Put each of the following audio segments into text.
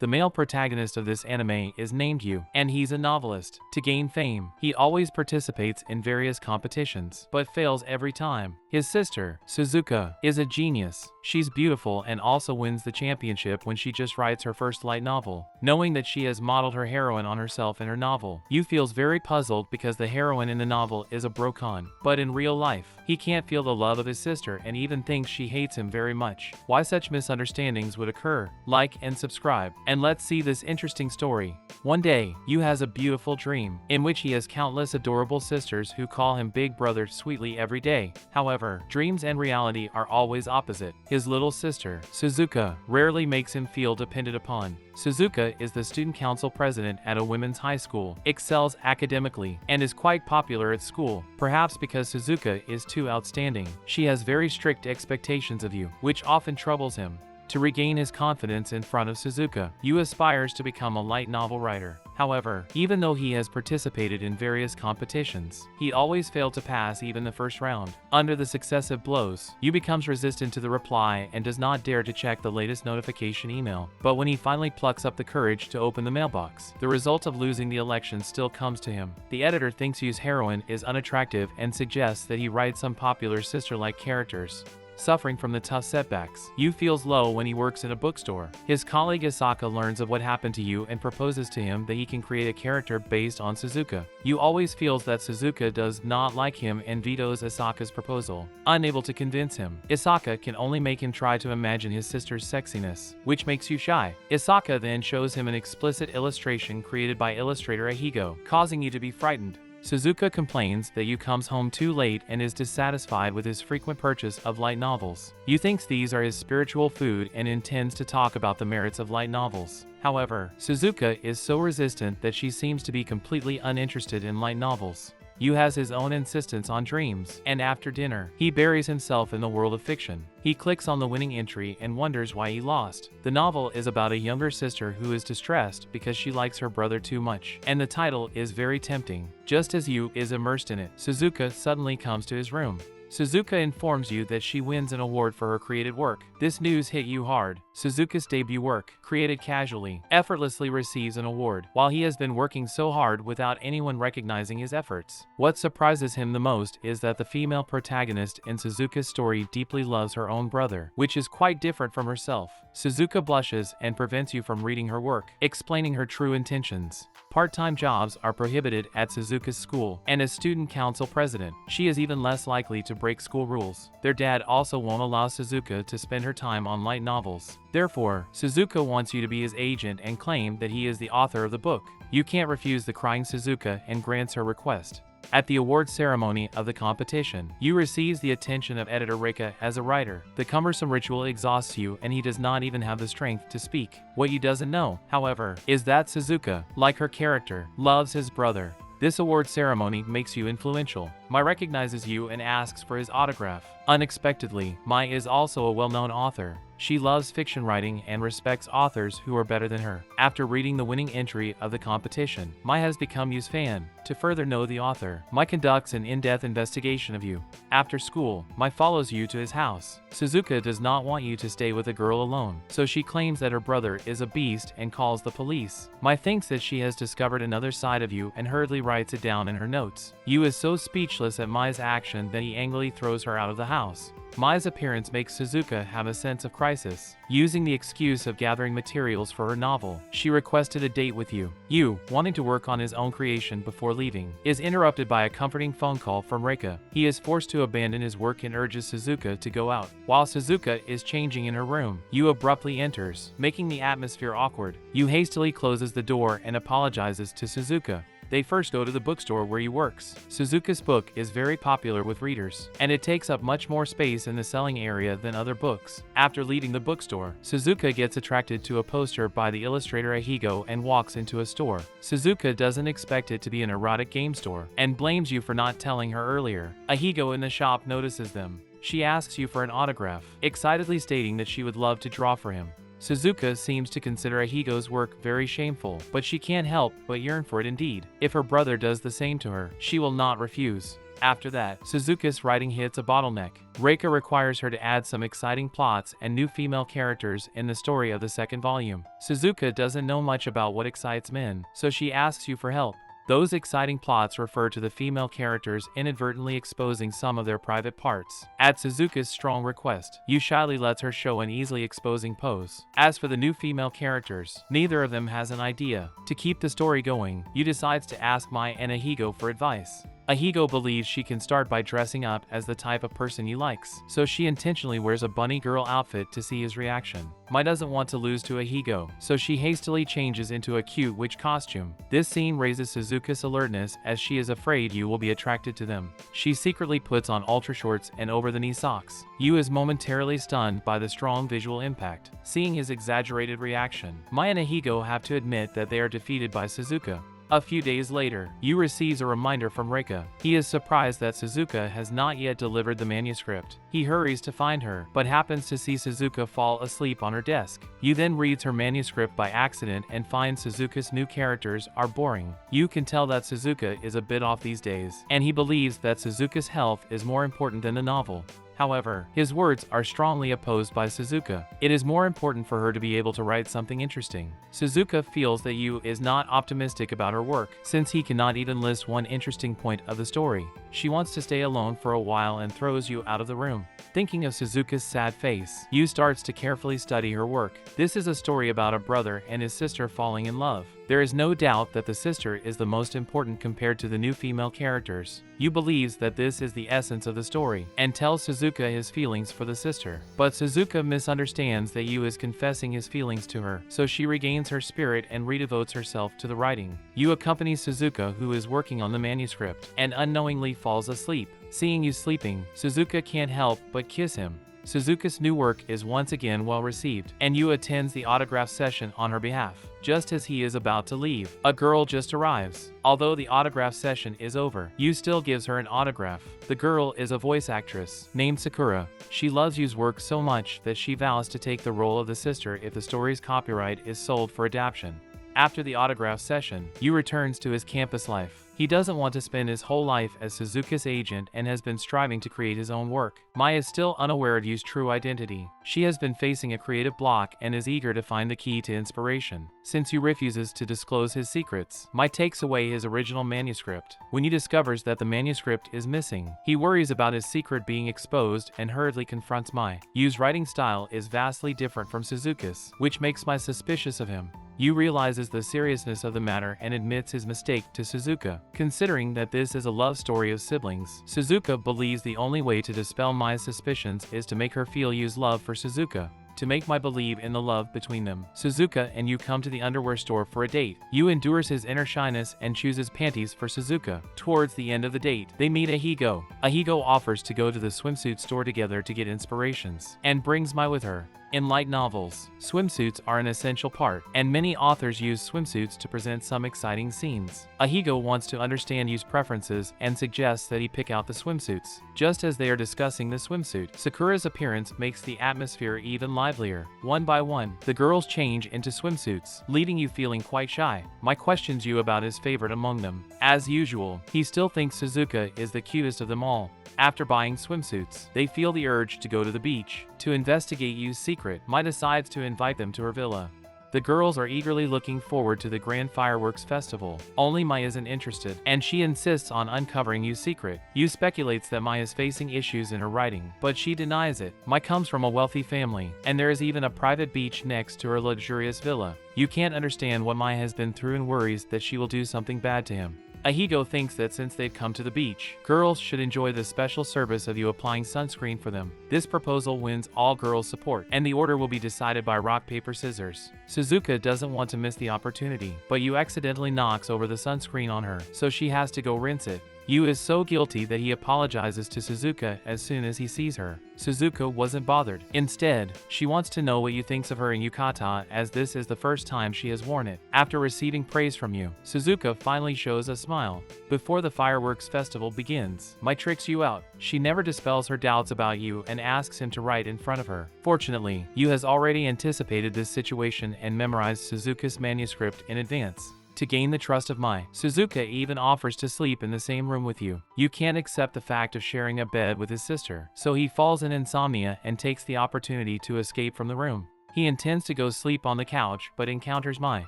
The male protagonist of this anime is named Yu, and he's a novelist. To gain fame, he always participates in various competitions, but fails every time. His sister, Suzuka, is a genius. She's beautiful and also wins the championship when she just writes her first light novel. Knowing that she has modeled her heroine on herself in her novel, Yu feels very puzzled because the heroine in the novel is a brocon. But in real life, he can't feel the love of his sister and even thinks she hates him very much. Why such misunderstandings would occur? Like and subscribe, and let's see this interesting story. One day, Yu has a beautiful dream, in which he has countless adorable sisters who call him Big Brother sweetly every day. However, dreams and reality are always opposite. His little sister, Suzuka, rarely makes him feel dependent upon. Suzuka is the student council president at a women's high school, excels academically, and is quite popular at school, perhaps because Suzuka is too outstanding. She has very strict expectations of Yu, which often troubles him. To regain his confidence in front of Suzuka, Yu aspires to become a light novel writer. However, even though he has participated in various competitions, he always failed to pass even the first round. Under the successive blows, Yu becomes resistant to the reply and does not dare to check the latest notification email. But when he finally plucks up the courage to open the mailbox, the result of losing the election still comes to him. The editor thinks Yu's heroine is unattractive and suggests that he write some popular sister-like characters. Suffering from the tough setbacks, Yu feels low when he works in a bookstore. His colleague Asaka learns of what happened to Yu and proposes to him that he can create a character based on Suzuka. Yu always feels that Suzuka does not like him and vetoes Asaka's proposal. Unable to convince him, Asaka can only make him try to imagine his sister's sexiness, which makes Yu shy. Asaka then shows him an explicit illustration created by illustrator Ahigo, causing Yu to be frightened. Suzuka complains that Yu comes home too late and is dissatisfied with his frequent purchase of light novels. Yu thinks these are his spiritual food and intends to talk about the merits of light novels. However, Suzuka is so resistant that she seems to be completely uninterested in light novels. Yu has his own insistence on dreams, and after dinner, he buries himself in the world of fiction. He clicks on the winning entry and wonders why he lost. The novel is about a younger sister who is distressed because she likes her brother too much, and the title is very tempting. Just as Yu is immersed in it, Suzuka suddenly comes to his room. Suzuka informs Yu that she wins an award for her created work. This news hit Yu hard. Suzuka's debut work, created casually, effortlessly receives an award, while he has been working so hard without anyone recognizing his efforts. What surprises him the most is that the female protagonist in Suzuka's story deeply loves her own brother, which is quite different from herself. Suzuka blushes and prevents Yu from reading her work, explaining her true intentions. Part-time jobs are prohibited at Suzuka's school, and as student council president, she is even less likely to break school rules. Their dad also won't allow Suzuka to spend her time on light novels. Therefore, Suzuka wants Yu to be his agent and claim that he is the author of the book. Yu can't refuse the crying Suzuka and grants her request. At the award ceremony of the competition, Yu receives the attention of editor Reika as a writer. The cumbersome ritual exhausts Yu and he does not even have the strength to speak. What Yu doesn't know, however, is that Suzuka, like her character, loves his brother. This award ceremony makes Yu influential. Mai recognizes Yu and asks for his autograph. Unexpectedly, Mai is also a well-known author. She loves fiction writing and respects authors who are better than her. After reading the winning entry of the competition, Mai has become Yu's fan. To further know the author, Mai conducts an in-depth investigation of Yu. After school, Mai follows Yu to his house. Suzuka does not want Yu to stay with a girl alone, so she claims that her brother is a beast and calls the police. Mai thinks that she has discovered another side of Yu and hurriedly writes it down in her notes. Yu is so speechless at Mai's action that he angrily throws her out of the house. Mai's appearance makes Suzuka have a sense of crisis. Using the excuse of gathering materials for her novel, she requested a date with Yu. Yu, wanting to work on his own creation before leaving, is interrupted by a comforting phone call from Reika. He is forced to abandon his work and urges Suzuka to go out. While Suzuka is changing in her room, Yu abruptly enters, making the atmosphere awkward. Yu hastily closes the door and apologizes to Suzuka. They first go to the bookstore where he works. Suzuka's book is very popular with readers, and it takes up much more space in the selling area than other books. After leaving the bookstore, Suzuka gets attracted to a poster by the illustrator Ahigo and walks into a store. Suzuka doesn't expect it to be an erotic game store, and blames Yu for not telling her earlier. Ahigo in the shop notices them. She asks Yu for an autograph, excitedly stating that she would love to draw for him. Suzuka seems to consider Ahigo's work very shameful, but she can't help but yearn for it indeed. If her brother does the same to her, she will not refuse. After that, Suzuka's writing hits a bottleneck. Reika requires her to add some exciting plots and new female characters in the story of the second volume. Suzuka doesn't know much about what excites men, so she asks you for help. Those exciting plots refer to the female characters inadvertently exposing some of their private parts. At Suzuka's strong request, Yu shyly lets her show an easily exposing pose. As for the new female characters, neither of them has an idea. To keep the story going, Yu decides to ask Mai and Ahigo for advice. Ahigo believes she can start by dressing up as the type of person Yu likes, so she intentionally wears a bunny girl outfit to see his reaction. Mai doesn't want to lose to Ahigo, so she hastily changes into a cute witch costume. This scene raises Suzuka's alertness as she is afraid Yu will be attracted to them. She secretly puts on ultra shorts and over-the-knee socks. Yu is momentarily stunned by the strong visual impact. Seeing his exaggerated reaction, Mai and Ahigo have to admit that they are defeated by Suzuka. A few days later, Yu receives a reminder from Reika. He is surprised that Suzuka has not yet delivered the manuscript. He hurries to find her, but happens to see Suzuka fall asleep on her desk. Yu then reads her manuscript by accident and finds Suzuka's new characters are boring. Yu can tell that Suzuka is a bit off these days, and he believes that Suzuka's health is more important than the novel. However, his words are strongly opposed by Suzuka. It is more important for her to be able to write something interesting. Suzuka feels that Yu is not optimistic about her work, since he cannot even list one interesting point of the story. She wants to stay alone for a while and throws Yu out of the room. Thinking of Suzuka's sad face, Yu starts to carefully study her work. This is a story about a brother and his sister falling in love. There is no doubt that the sister is the most important compared to the new female characters. Yu believes that this is the essence of the story, and tells Suzuka his feelings for the sister. But Suzuka misunderstands that Yu is confessing his feelings to her, so she regains her spirit and redevotes herself to the writing. Yu accompanies Suzuka, who is working on the manuscript, and unknowingly falls asleep. Seeing Yu sleeping, Suzuka can't help but kiss him. Suzuka's new work is once again well received, and Yu attends the autograph session on her behalf. Just as he is about to leave, a girl just arrives. Although the autograph session is over, Yu still gives her an autograph. The girl is a voice actress named Sakura. She loves Yu's work so much that she vows to take the role of the sister if the story's copyright is sold for adaptation. After the autograph session, Yu returns to his campus life. He doesn't want to spend his whole life as Suzuka's agent and has been striving to create his own work. Mai is still unaware of Yu's true identity. She has been facing a creative block and is eager to find the key to inspiration. Since Yu refuses to disclose his secrets, Mai takes away his original manuscript. When he discovers that the manuscript is missing, he worries about his secret being exposed and hurriedly confronts Mai. Yu's writing style is vastly different from Suzuka's, which makes Mai suspicious of him. Yu realizes the seriousness of the matter and admits his mistake to Suzuka. Considering that this is a love story of siblings, Suzuka believes the only way to dispel Mai's suspicions is to make her feel Yu's love for Suzuka. To make Mai believe in the love between them, Suzuka and Yu come to the underwear store for a date. Yu endures his inner shyness and chooses panties for Suzuka. Towards the end of the date, they meet Ahigo. Ahigo offers to go to the swimsuit store together to get inspirations, and brings Mai with her. In light novels, swimsuits are an essential part, and many authors use swimsuits to present some exciting scenes. Ahigo wants to understand Yu's preferences and suggests that he pick out the swimsuits. Just as they are discussing the swimsuit, Sakura's appearance makes the atmosphere even livelier. One by one, the girls change into swimsuits, leaving Yu feeling quite shy. Mai questions Yu about his favorite among them. As usual, he still thinks Suzuka is the cutest of them all. After buying swimsuits, they feel the urge to go to the beach. To investigate Yu's secret, Mai decides to invite them to her villa. The girls are eagerly looking forward to the grand fireworks festival. Only Mai isn't interested, and she insists on uncovering Yu's secret. Yu speculates that Mai is facing issues in her writing, but she denies it. Mai comes from a wealthy family, and there is even a private beach next to her luxurious villa. Yu can't understand what Mai has been through and worries that she will do something bad to him. Ahigo thinks that since they've come to the beach, girls should enjoy the special service of Yu applying sunscreen for them. This proposal wins all girls' support, and the order will be decided by rock, paper, scissors. Suzuka doesn't want to miss the opportunity, but Yu accidentally knocks over the sunscreen on her, so she has to go rinse it. Yu is so guilty that he apologizes to Suzuka as soon as he sees her. Suzuka wasn't bothered. Instead, she wants to know what Yu thinks of her in yukata, as this is the first time she has worn it. After receiving praise from Yu, Suzuka finally shows a smile. Before the fireworks festival begins, Mai tricks Yu out. She never dispels her doubts about Yu and asks him to write in front of her. Fortunately, Yu has already anticipated this situation and memorized Suzuka's manuscript in advance. to gain the trust of Mai. Suzuka even offers to sleep in the same room with you. You can't accept the fact of sharing a bed with his sister, so he falls in insomnia and takes the opportunity to escape from the room. He intends to go sleep on the couch but encounters Mai,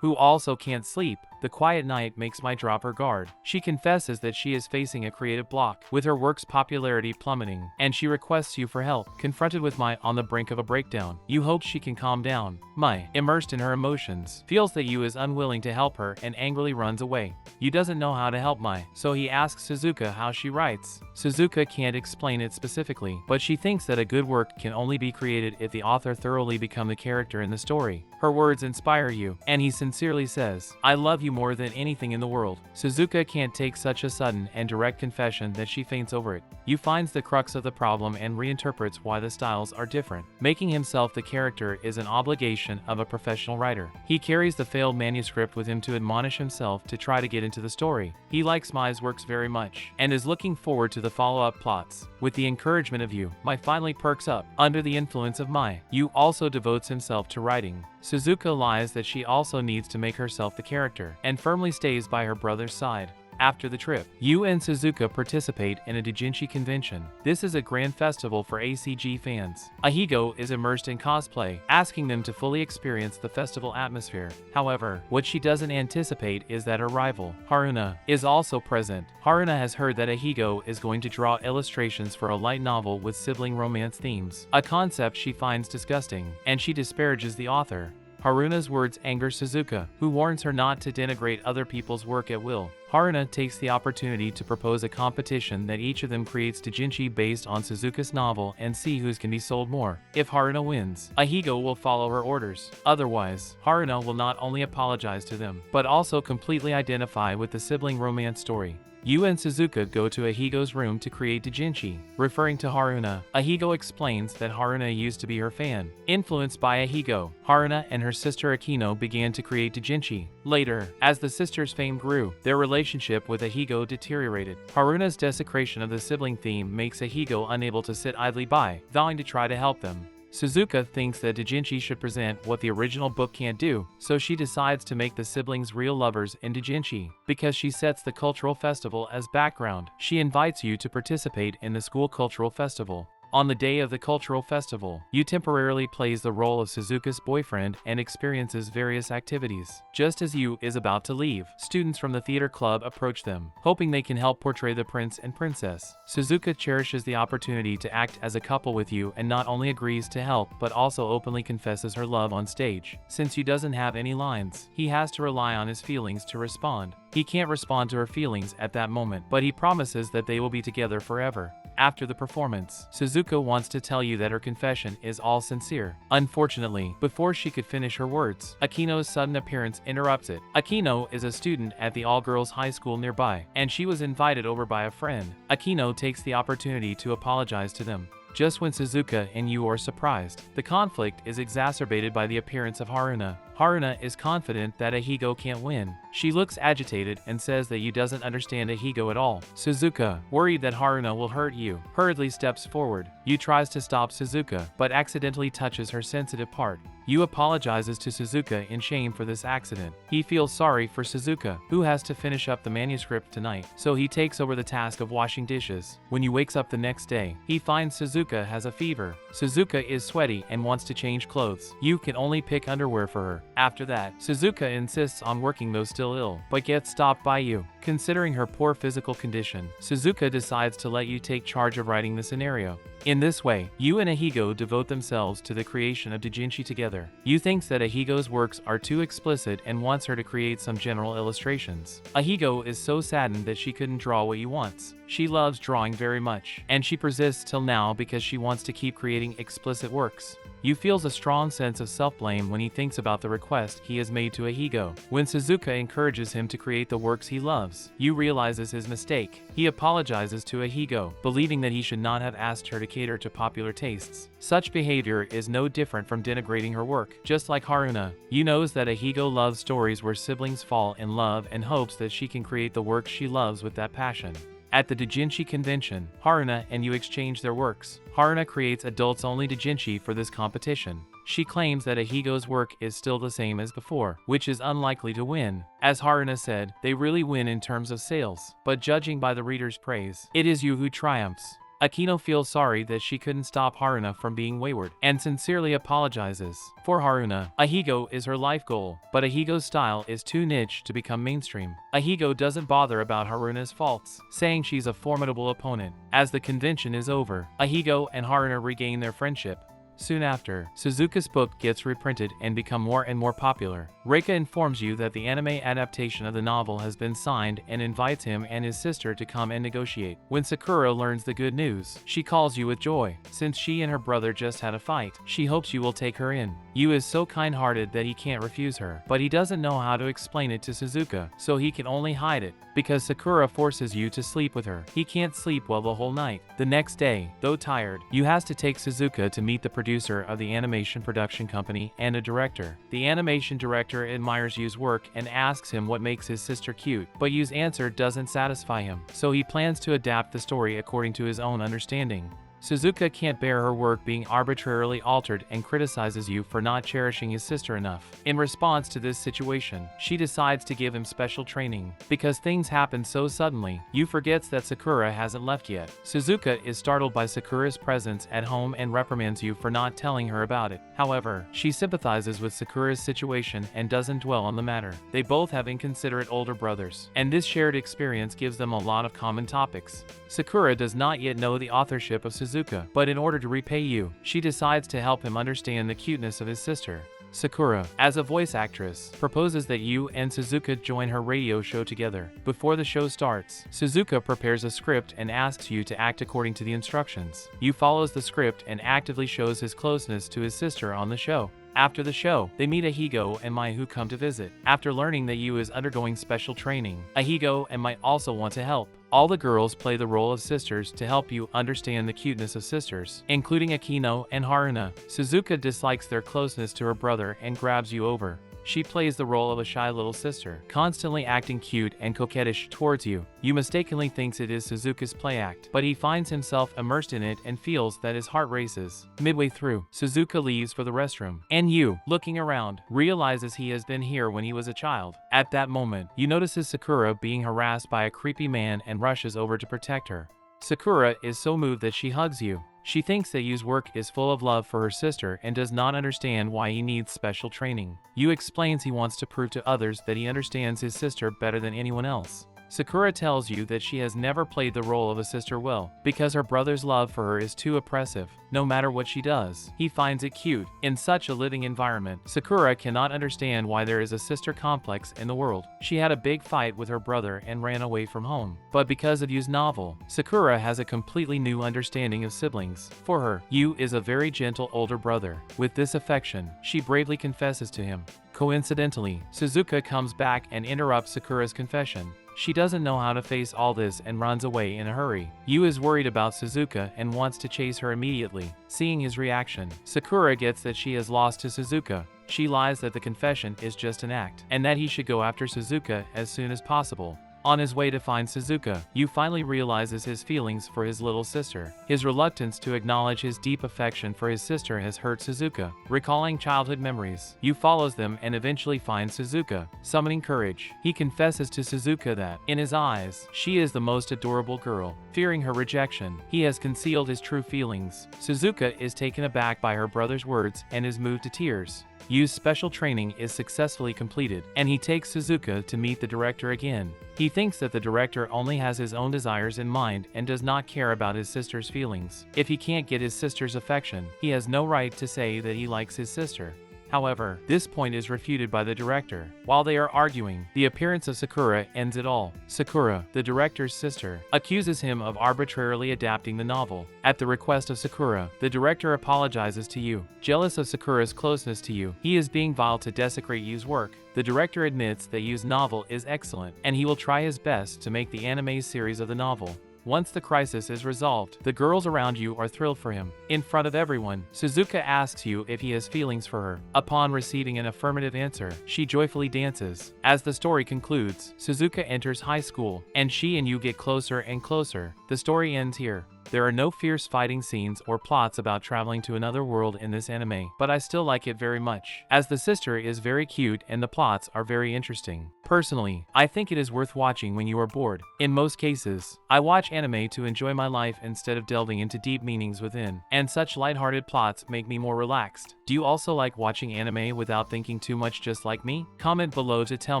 who also can't sleep. The quiet night makes Mai drop her guard. She confesses that she is facing a creative block, with her work's popularity plummeting, and she requests you for help. Confronted with Mai on the brink of a breakdown, you hope she can calm down. Mai, immersed in her emotions, feels that you is unwilling to help her and angrily runs away. You doesn't know how to help Mai, so he asks Suzuka how she writes. Suzuka can't explain it specifically, but she thinks that a good work can only be created if the author thoroughly become the character in the story. Her words inspire you, and he sincerely says, "I love you more than anything in the world." Suzuka can't take such a sudden and direct confession that she faints over it. You finds the crux of the problem and reinterprets why the styles are different. Making himself the character is an obligation of a professional writer. He carries the failed manuscript with him to admonish himself to try to get into the story. He likes Mai's works very much, and is looking forward to the follow-up plots. With the encouragement of you, Mai finally perks up. Under the influence of Mai, Yu also devotes himself to writing. Suzuka lies that she also needs to make herself the character, and firmly stays by her brother's side. After the trip, Yu and Suzuka participate in a doujinshi convention. This is a grand festival for ACG fans. Ahigo is immersed in cosplay, asking them to fully experience the festival atmosphere. However, what she doesn't anticipate is that her rival, Haruna, is also present. Haruna has heard that Ahigo is going to draw illustrations for a light novel with sibling romance themes, a concept she finds disgusting, and she disparages the author. Haruna's words anger Suzuka, who warns her not to denigrate other people's work at will. Haruna takes the opportunity to propose a competition that each of them creates doujinshi based on Suzuka's novel and see whose can be sold more. If Haruna wins, Ahigo will follow her orders. Otherwise, Haruna will not only apologize to them, but also completely identify with the sibling romance story. Yu and Suzuka go to Ahigo's room to create doujinshi. Referring to Haruna, Ahigo explains that Haruna used to be her fan. Influenced by Ahigo, Haruna and her sister Akino began to create doujinshi. Later, as the sisters' fame grew, their relationship with Ahigo deteriorated. Haruna's desecration of the sibling theme makes Ahigo unable to sit idly by, vowing to try to help them. Suzuka thinks that doujinshi should present what the original book can't do, so she decides to make the siblings real lovers in doujinshi. Because she sets the cultural festival as background, she invites you to participate in the school cultural festival. On the day of the cultural festival, Yu temporarily plays the role of Suzuka's boyfriend and experiences various activities. Just as Yu is about to leave, students from the theater club approach them, hoping they can help portray the prince and princess. Suzuka cherishes the opportunity to act as a couple with Yu and not only agrees to help but also openly confesses her love on stage. Since Yu doesn't have any lines, he has to rely on his feelings to respond. He can't respond to her feelings at that moment, but he promises that they will be together forever. After the performance, Suzuka wants to tell you that her confession is all sincere. Unfortunately, before she could finish her words, Akino's sudden appearance interrupts it. Akino is a student at the all-girls high school nearby, and she was invited over by a friend. Akino takes the opportunity to apologize to them. Just when Suzuka and Yu are surprised, the conflict is exacerbated by the appearance of Haruna. Haruna is confident that Ahigo can't win. She looks agitated and says that Yu doesn't understand Ahigo at all. Suzuka, worried that Haruna will hurt Yu, hurriedly steps forward. Yu tries to stop Suzuka, but accidentally touches her sensitive part. Yu apologizes to Suzuka in shame for this accident. He feels sorry for Suzuka, who has to finish up the manuscript tonight, so he takes over the task of washing dishes. When Yu wakes up the next day, he finds Suzuka has a fever. Suzuka is sweaty and wants to change clothes. Yu can only pick underwear for her. After that, Suzuka insists on working though still ill, but gets stopped by Yu. Considering her poor physical condition, Suzuka decides to let Yu take charge of writing the scenario. In this way, Yu and Ahigo devote themselves to the creation of doujinshi together. Yu thinks that Ahigo's works are too explicit and wants her to create some general illustrations. Ahigo is so saddened that she couldn't draw what Yu wants. She loves drawing very much, and she persists till now because she wants to keep creating explicit works. Yu feels a strong sense of self-blame when he thinks about the request he has made to Ahigo. When Suzuka encourages him to create the works he loves, Yu realizes his mistake. He apologizes to Ahigo, believing that he should not have asked her to cater to popular tastes. Such behavior is no different from denigrating her work. Just like Haruna, Yu knows that Ahigo loves stories where siblings fall in love and hopes that she can create the work she loves with that passion. At the doujinshi convention, Haruna and Yu exchange their works. Haruna creates adults-only doujinshi for this competition. She claims that Ahigo's work is still the same as before, which is unlikely to win. As Haruna said, they really win in terms of sales, but judging by the reader's praise, it is you who triumphs. Akino feels sorry that she couldn't stop Haruna from being wayward, and sincerely apologizes. For Haruna, Ahigo is her life goal, but Ahigo's style is too niche to become mainstream. Ahigo doesn't bother about Haruna's faults, saying she's a formidable opponent. As the convention is over, Ahigo and Haruna regain their friendship. Soon after, Suzuka's book gets reprinted and become more and more popular. Reika informs you that the anime adaptation of the novel has been signed and invites him and his sister to come and negotiate. When Sakura learns the good news, she calls you with joy. Since she and her brother just had a fight, she hopes you will take her in. Yu is so kind-hearted that he can't refuse her, but he doesn't know how to explain it to Suzuka, so he can only hide it. Because Sakura forces you to sleep with her, he can't sleep well the whole night. The next day, though tired, Yu has to take Suzuka to meet the producer of the animation production company and a director. The animation director admires Yu's work and asks him what makes his sister cute, but Yu's answer doesn't satisfy him, so he plans to adapt the story according to his own understanding. Suzuka can't bear her work being arbitrarily altered and criticizes Yu for not cherishing his sister enough. In response to this situation, she decides to give him special training. Because things happen so suddenly, Yu forgets that Sakura hasn't left yet. Suzuka is startled by Sakura's presence at home and reprimands Yu for not telling her about it. However, she sympathizes with Sakura's situation and doesn't dwell on the matter. They both have inconsiderate older brothers, and this shared experience gives them a lot of common topics. Sakura does not yet know the authorship of Suzuka, but in order to repay Yu, she decides to help him understand the cuteness of his sister. Sakura, as a voice actress, proposes that Yu and Suzuka join her radio show together. Before the show starts, Suzuka prepares a script and asks Yu to act according to the instructions. Yu follows the script and actively shows his closeness to his sister on the show. After the show, they meet Ahigo and Mai, who come to visit. After learning that Yu is undergoing special training, Ahigo and Mai also want to help. All the girls play the role of sisters to help you understand the cuteness of sisters, including Akino and Haruna. Suzuka dislikes their closeness to her brother and grabs Yu over. She plays the role of a shy little sister, constantly acting cute and coquettish towards Yu. Yu mistakenly thinks it is Suzuka's play act, but he finds himself immersed in it and feels that his heart races. Midway through, Suzuka leaves for the restroom, and Yu, looking around, realizes he has been here when he was a child. At that moment, Yu notices Sakura being harassed by a creepy man and rushes over to protect her. Sakura is so moved that she hugs Yu. She thinks that Yu's work is full of love for her sister and does not understand why he needs special training. Yu explains he wants to prove to others that he understands his sister better than anyone else. Sakura tells Yu that she has never played the role of a sister well, because her brother's love for her is too oppressive. No matter what she does, he finds it cute. In such a living environment, Sakura cannot understand why there is a sister complex in the world. She had a big fight with her brother and ran away from home. But because of Yu's novel, Sakura has a completely new understanding of siblings. For her, Yu is a very gentle older brother. With this affection, she bravely confesses to him. Coincidentally, Suzuka comes back and interrupts Sakura's confession. She doesn't know how to face all this and runs away in a hurry. Yu is worried about Suzuka and wants to chase her immediately. Seeing his reaction, Sakura gets that she has lost to Suzuka. She lies that the confession is just an act, and that he should go after Suzuka as soon as possible. On his way to find Suzuka, Yu finally realizes his feelings for his little sister. His reluctance to acknowledge his deep affection for his sister has hurt Suzuka. Recalling childhood memories, Yu follows them and eventually finds Suzuka. Summoning courage, he confesses to Suzuka that, in his eyes, she is the most adorable girl. Fearing her rejection, he has concealed his true feelings. Suzuka is taken aback by her brother's words and is moved to tears. Yu's special training is successfully completed, and he takes Suzuka to meet the director again. He thinks that the director only has his own desires in mind and does not care about his sister's feelings. If he can't get his sister's affection, he has no right to say that he likes his sister. However, this point is refuted by the director. While they are arguing, the appearance of Sakura ends it all. Sakura, the director's sister, accuses him of arbitrarily adapting the novel. At the request of Sakura, the director apologizes to Yu. Jealous of Sakura's closeness to Yu, he is being vile to desecrate Yu's work. The director admits that Yu's novel is excellent, and he will try his best to make the anime series of the novel. Once the crisis is resolved, the girls around Yu are thrilled for him. In front of everyone, Suzuka asks Yu if he has feelings for her. Upon receiving an affirmative answer, she joyfully dances. As the story concludes, Suzuka enters high school, and she and Yu get closer and closer. The story ends here. There are no fierce fighting scenes or plots about traveling to another world in this anime, but I still like it very much, as the sister is very cute and the plots are very interesting. Personally, I think it is worth watching when you are bored. In most cases, I watch anime to enjoy my life instead of delving into deep meanings within, and such lighthearted plots make me more relaxed. Do you also like watching anime without thinking too much just like me? Comment below to tell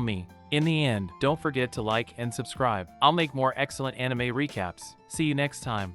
me. In the end, don't forget to like and subscribe. I'll make more excellent anime recaps. See you next time.